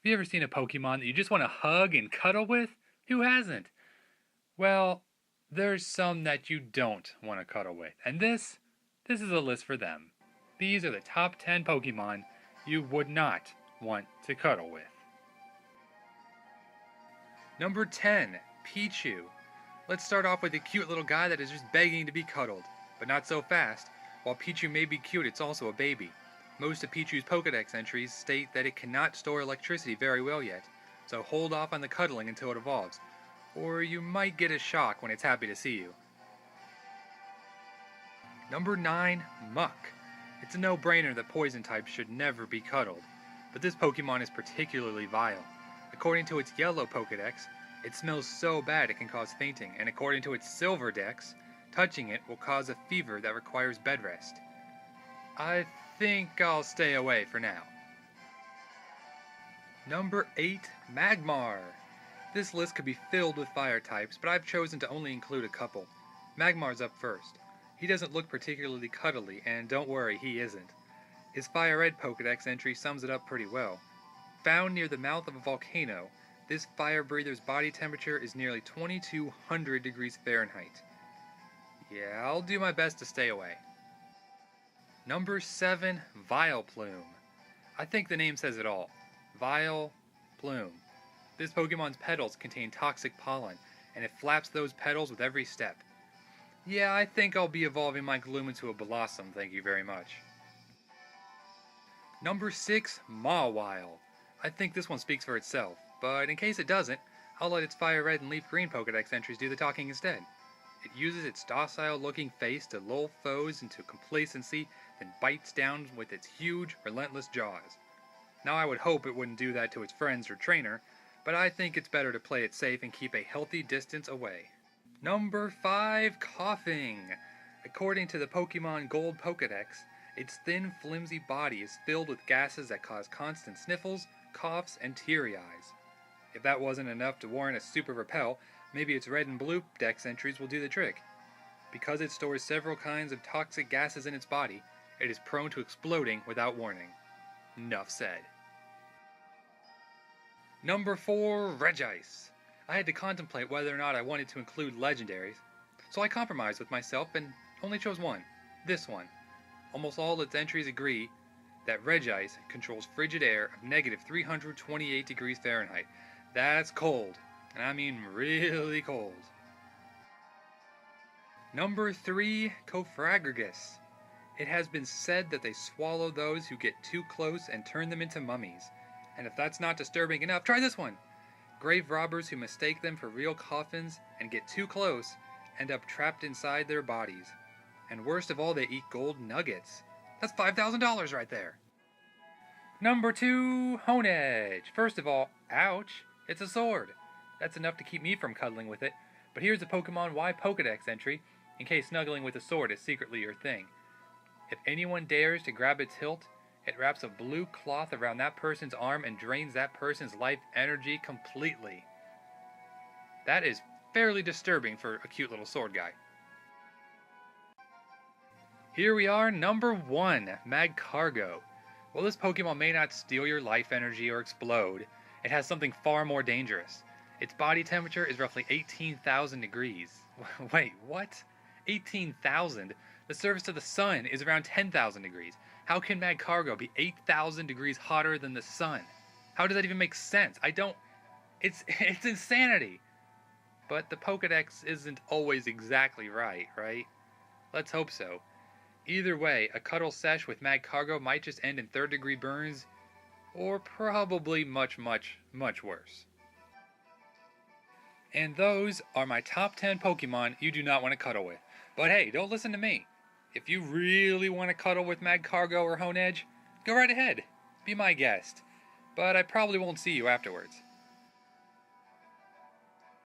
Have you ever seen a Pokemon that you just want to hug and cuddle with? Who hasn't? Well, there's some that you don't want to cuddle with, and this is a list for them. These are the top 10 Pokemon you would not want to cuddle with. Number 10, Pichu. Let's start off with a cute little guy that is just begging to be cuddled, but not so fast. While Pichu may be cute, it's also a baby. Most of Pichu's Pokedex entries state that it cannot store electricity very well yet, so hold off on the cuddling until it evolves, or you might get a shock when it's happy to see you. Number 9, Muck. It's a no-brainer that poison types should never be cuddled, but this Pokemon is particularly vile. According to its yellow Pokedex, it smells so bad it can cause fainting, and according to its silver dex, touching it will cause a fever that requires bed rest. I think I'll stay away for now. Number 8, Magmar. This list could be filled with fire types, but I've chosen to only include a couple. Magmar's up first. He doesn't look particularly cuddly, and don't worry, he isn't. His Fire Red Pokedex entry sums it up pretty well. Found near the mouth of a volcano, this fire breather's body temperature is nearly 2200 degrees Fahrenheit. Yeah, I'll do my best to stay away. Number 7, Vileplume. I think the name says it all. Vileplume. This Pokemon's petals contain toxic pollen, and it flaps those petals with every step. Yeah, I think I'll be evolving my Gloom into a Blossom, thank you very much. Number 6, Mawile. I think this one speaks for itself, but in case it doesn't, I'll let its Fire Red and Leaf Green Pokedex entries do the talking instead. It uses its docile-looking face to lull foes into complacency, then bites down with its huge, relentless jaws. Now I would hope it wouldn't do that to its friends or trainer, but I think it's better to play it safe and keep a healthy distance away. Number 5, Coughing. According to the Pokemon Gold Pokedex, its thin, flimsy body is filled with gases that cause constant sniffles, coughs, and teary eyes. If that wasn't enough to warrant a super repel, maybe its red and blue dex entries will do the trick. Because it stores several kinds of toxic gases in its body, it is prone to exploding without warning. Nuff said. Number 4, Regice. I had to contemplate whether or not I wanted to include legendaries, so I compromised with myself and only chose one. This one. Almost all its entries agree that Regice controls frigid air of negative 328 degrees Fahrenheit. That's cold, and I mean really cold. Number 3, Cofer. It has been said that they swallow those who get too close and turn them into mummies. And if that's not disturbing enough, try this one. Grave robbers who mistake them for real coffins and get too close end up trapped inside their bodies. And worst of all, they eat gold nuggets. That's $5,000 right there. Number 2, Honedge. First of all, ouch, it's a sword. That's enough to keep me from cuddling with it. But here's a Pokemon Y Pokedex entry, in case snuggling with a sword is secretly your thing. If anyone dares to grab its hilt, it wraps a blue cloth around that person's arm and drains that person's life energy completely. That is fairly disturbing for a cute little sword guy. Here we are, number 1, Magcargo. While this Pokemon may not steal your life energy or explode, it has something far more dangerous. Its body temperature is roughly 18,000 degrees. Wait, what? 18,000? The surface of the sun is around 10,000 degrees. How can Magcargo be 8,000 degrees hotter than the sun? How does that even make sense? It's insanity. But the Pokedex isn't always exactly right? Let's hope so. Either way, a cuddle sesh with Magcargo might just end in third-degree burns, or probably much, much, much worse. And those are my top 10 Pokemon you do not want to cuddle with. But hey, don't listen to me. If you really want to cuddle with Magcargo or Honedge, go right ahead. Be my guest. But I probably won't see you afterwards.